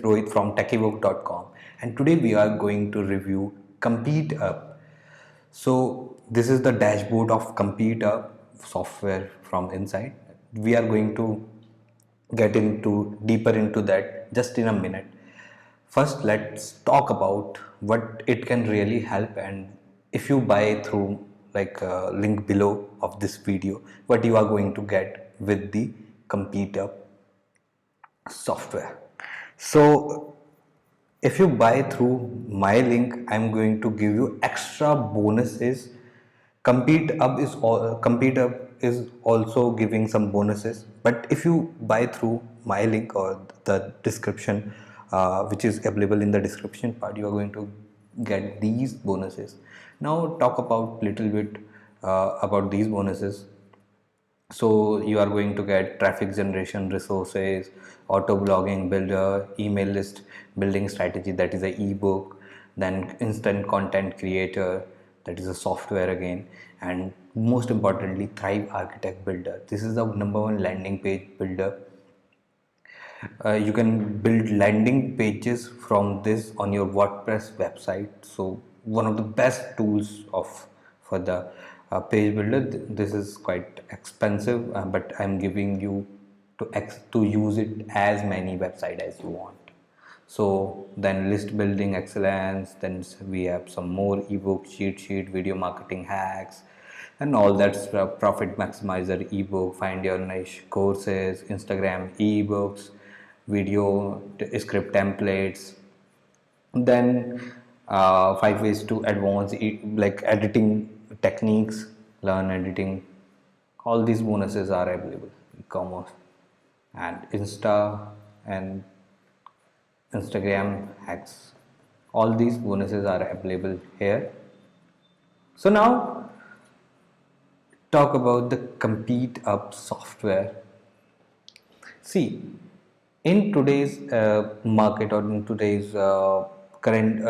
Rohit from techievoke.com, and today we are going to review Compete Up. So this is the dashboard of Compete Up software from inside. We are going to get into deeper into that just in a minute. First, let's talk about what it can really help, and if you buy through like link below of this video, what you are going to get with the Compete Up software. So if you buy through my link, I'm going to give you extra bonuses. Compete Up is also giving some bonuses, but if you buy through my link or the description, which is available in the description part, you are going to get these bonuses. Now talk about little bit about these bonuses. So you are going to get traffic generation resources, auto blogging builder, email list building strategy, that is a ebook, then instant content creator, that is a software again, and most importantly Thrive Architect Builder. This is the #1 landing page builder. You can build landing pages from this on your WordPress website. So one of the best tools of for the page builder. This is quite expensive, but I'm giving you to use it as many website as you want. So then list building excellence, then we have some more ebook, cheat sheet, video marketing hacks, and all that's profit maximizer ebook, find your niche courses, Instagram ebooks, video script templates, then 5 ways to advance like editing techniques, learn editing. All these bonuses are available. E-commerce and and Instagram hacks. All these bonuses are available here. So now talk about the Compete Up software. See, in today's market, or in today's current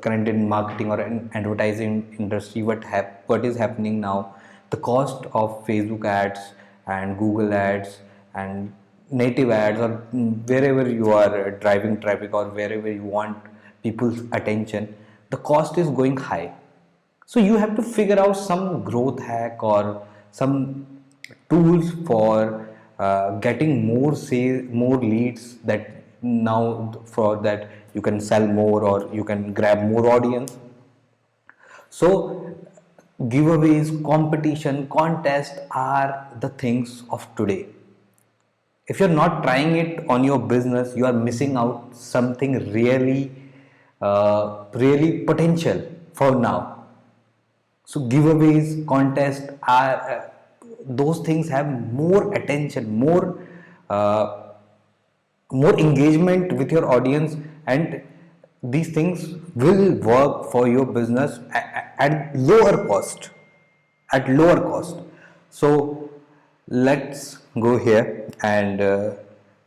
current in marketing or in advertising industry, what is happening now, the cost of Facebook ads and Google ads and native ads, or wherever you are driving traffic or wherever you want people's attention, the cost is going high. So you have to figure out some growth hack or some tools for getting more leads, that now for that you can sell more or you can grab more audience. So giveaways, competition, contest are the things of today. If you're not trying it on your business, you are missing out something really potential for now. So giveaways, contests are those things have more attention, uh, more engagement with your audience, and these things will work for your business at lower cost. At lower cost. So let's go here and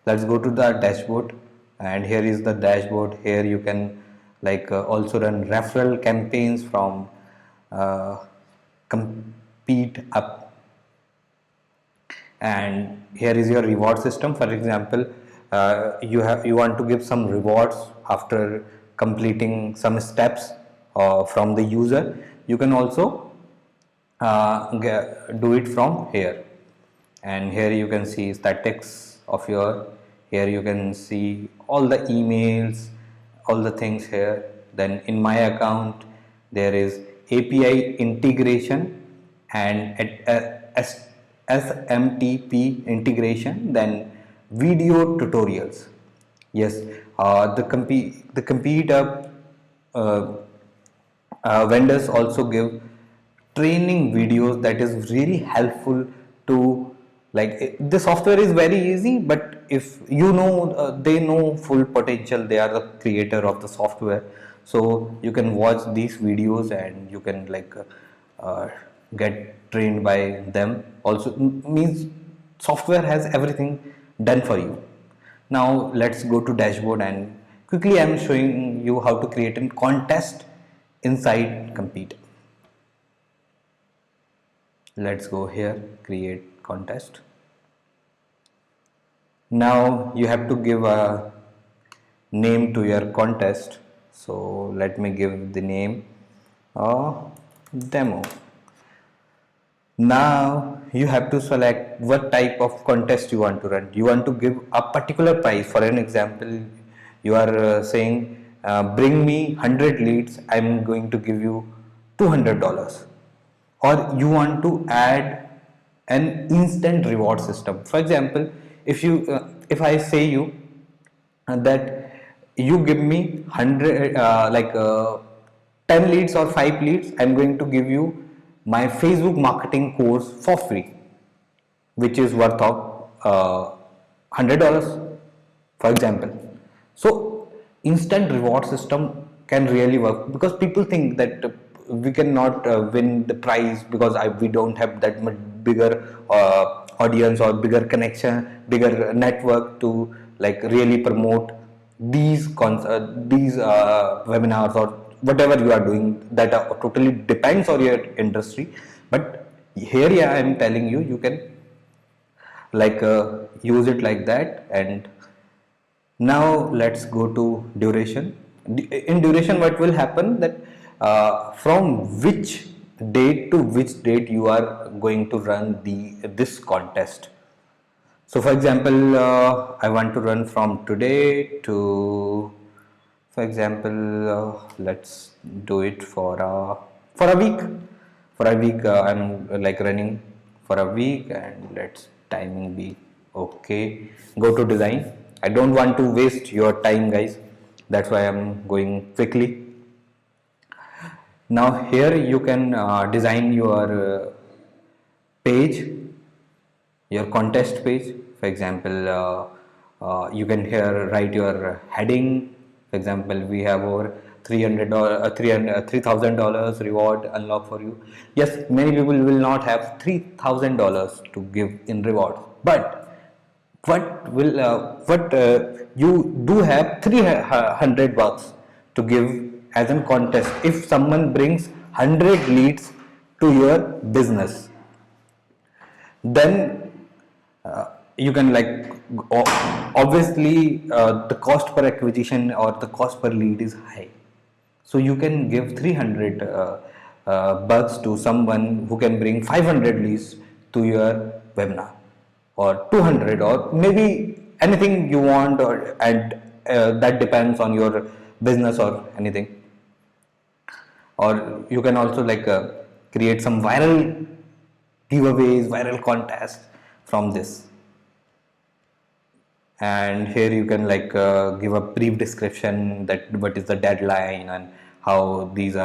let's go to the dashboard. And here is the dashboard. Here you can like also run referral campaigns from Compete Up, and here is your reward system. For example, you want to give some rewards after completing some steps from the user. You can also do it from here, and here you can see statistics of your, here you can see all the emails, all the things here. Then in my account there is API integration and SMTP integration, then video tutorials. Yes, the Compete Up vendors also give training videos that is really helpful to, like the software is very easy, but if you know they know full potential, they are the creator of the software, so you can watch these videos and you can like uh, get trained by them also. Means software has everything done for you. Now let's go to dashboard, and quickly I'm showing you how to create a contest inside Compete. Let's go here, create contest. Now you have to give a name to your contest. So let me give the name demo. Now you have to select what type of contest you want to run. You want to give a particular price. For an example, you are saying bring me 100 leads, I'm going to give you $200. Or you want to add an instant reward system. For example, if I say you that you give me 100 10 leads or 5 leads, I'm going to give you my Facebook marketing course for free, which is worth of $100, for example. So instant reward system can really work, because people think that we cannot win the prize because we don't have that much bigger audience or bigger connection, bigger network to like really promote these webinars or whatever you are doing, that totally depends on your industry. But here, yeah, I am telling you, you can use it like that. And now let's go to duration. In duration, what will happen, that from which date to which date you are going to run this contest. So for example, I want to run from today to, for example, let's do it for a week. For a week, I'm like running for a week, and let's timing be okay. Go to design. I don't want to waste your time, guys. That's why I'm going quickly. Now here you can design your page, your contest page. For example, you can here write your heading. For example, we have over $3,000 reward unlock for you. Yes, many people will not have $3,000 to give in reward, but what you do have $300 to give as a contest if someone brings 100 leads to your business. Then you can obviously the cost per acquisition or the cost per lead is high, so you can give 300 bucks to someone who can bring 500 leads to your webinar, or 200, or maybe anything you want, or and that depends on your business or anything. Or you can also create some viral giveaways, viral contests from this. And here you can give a brief description that what is the deadline and how these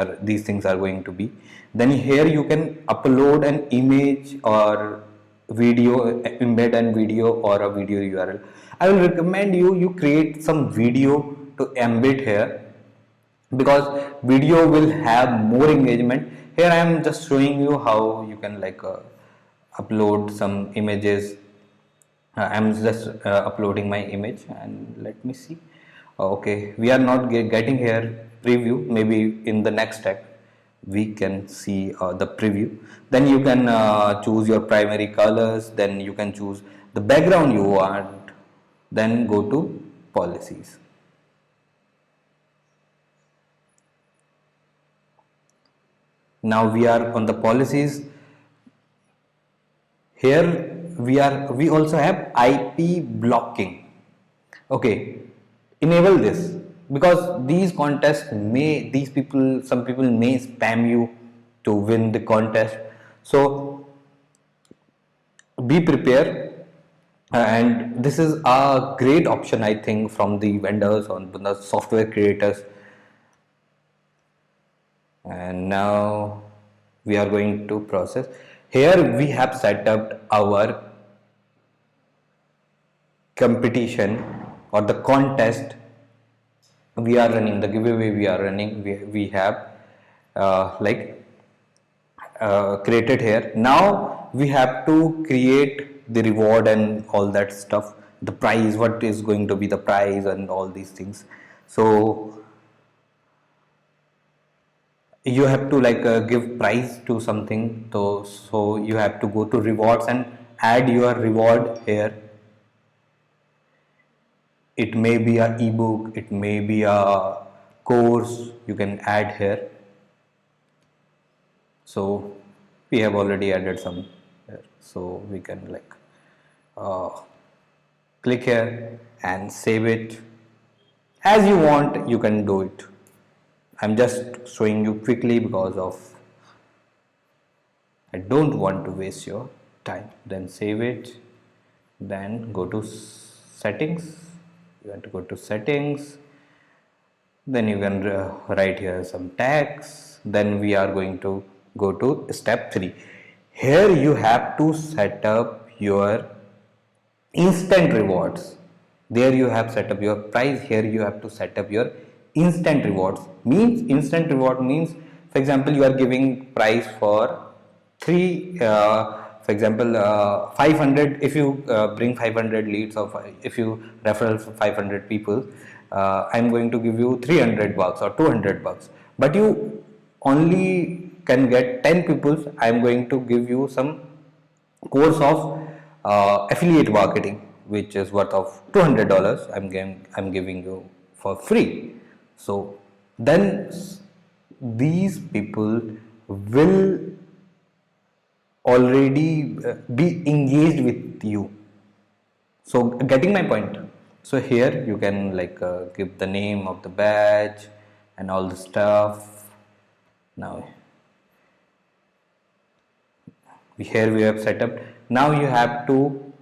things are going to be. Then here you can upload an image or video, embed a video or a video URL. I will recommend you create some video to embed here, because video will have more engagement. Here I am just showing you how you can upload some images. I'm just uploading my image, and let me see. Okay, we are not getting here preview. Maybe in the next step we can see the preview. Then you can choose your primary colors, then you can choose the background you want, then go to policies. Now we are on the policies. Here we also have IP blocking. Okay, enable this, because these contests some people may spam you to win the contest. So be prepared, and this is a great option, I think, from the vendors or the software creators. And now we are going to process. Here we have set up our competition or the contest we are running, the giveaway we are running. We have created here. Now we have to create the reward and all that stuff, the prize, what is going to be the prize and all these things. So you have to give price to something, so you have to go to rewards and add your reward here. It may be a ebook, it may be a course you can add here. So we have already added some here, so we can like uh, click here and save it as you want. You can do it. I'm just showing you quickly because of I don't want to waste your time. Then save it, then go to settings. You want to go to settings, then you can write here some tags. Then we are going to go to step 3. Here you have to set up your instant rewards. There you have set up your price. Here you have to set up your instant rewards. Means instant reward means, for example, you are giving price for 3 for example 500. If you bring 500 leads, or if you refer 500 people, I'm going to give you 300 bucks or 200 bucks, but you only can get 10 people. I'm going to give you some course of affiliate marketing, which is worth of $200. I'm giving you for free. So then these people will already be engaged with you. So getting my point. So here you can like give the name of the badge and all the stuff. Now here we have set up. Now you have to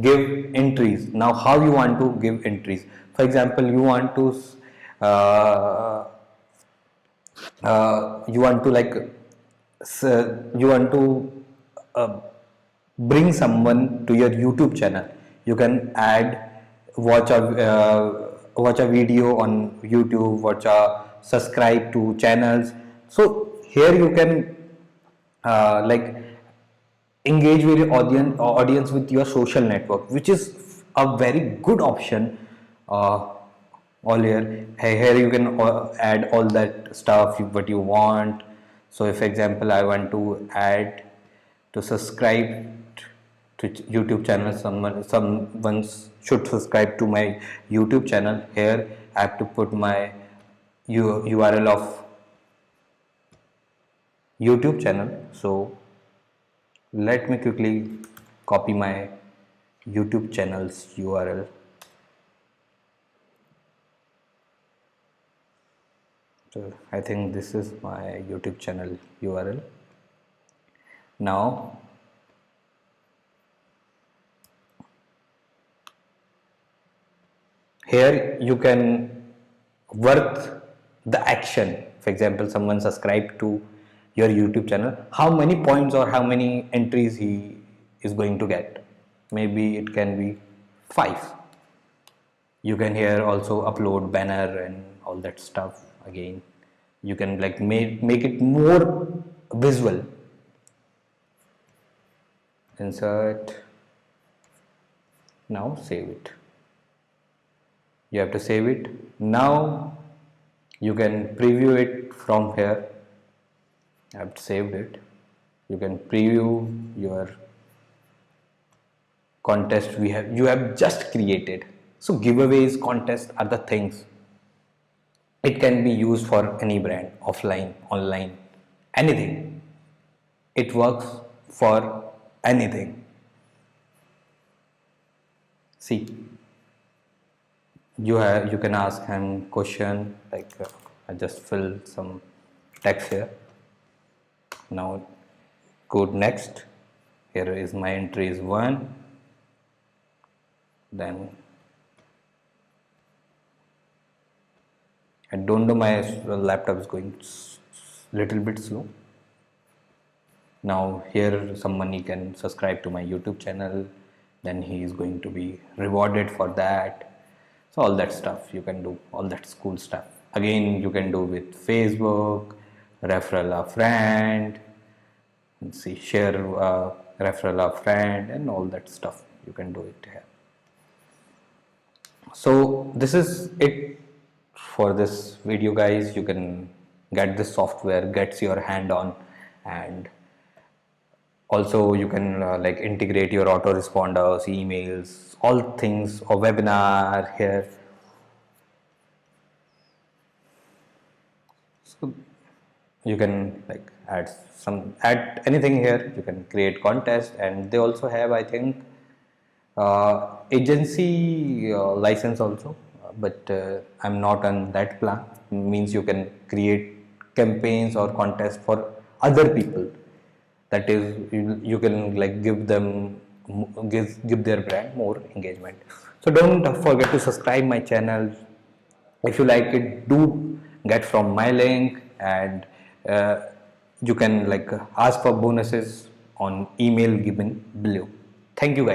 give entries. Now how you want to give entries? For example, you want to uh, you want to like you want to uh, bring someone to your YouTube channel. You can add watch a video on YouTube, watch a subscribe to channels. So here you can like engage with your audience with your social network, which is a very good option. All here you can add all that stuff what you want. So if example I want to add to subscribe to YouTube channel, someone should subscribe to my YouTube channel. Here I have to put my URL of YouTube channel. So let me quickly copy my YouTube channel's URL. So I think this is my YouTube channel URL. Now here you can work the action. For example, someone subscribed to your YouTube channel, how many points or how many entries he is going to get. Maybe it can be 5. You can here also upload banner and all that stuff. Again, you can like make it more visual. Insert. Now save it. You have to save it. Now you can preview it from here. I have saved it. You can preview your contest you have just created. So giveaways, contests are the things. It can be used for any brand, offline, online, anything. It works for anything. See, you can ask him question like I just fill some text here. Now go next. Here is my entry is 1. Then I don't know, my laptop is going little bit slow. Now here someone can subscribe to my YouTube channel, then he is going to be rewarded for that. So all that stuff you can do, all that cool stuff. Again, you can do with Facebook, referral a friend, and see share referral a friend, and all that stuff you can do it here. So this is it for this video, guys. You can get this software, gets your hand on, and Also you can like integrate your autoresponders, emails, all things, or webinar here. So you can like add anything here. You can create contest, and they also have, I think, agency license also, but I'm not on that plan. Means you can create campaigns or contests for other people. That is, you can like give them, give their brand more engagement. So don't forget to subscribe my channel. If you like it, do get from my link, and uh, you can like ask for bonuses on email given below. Thank you guys.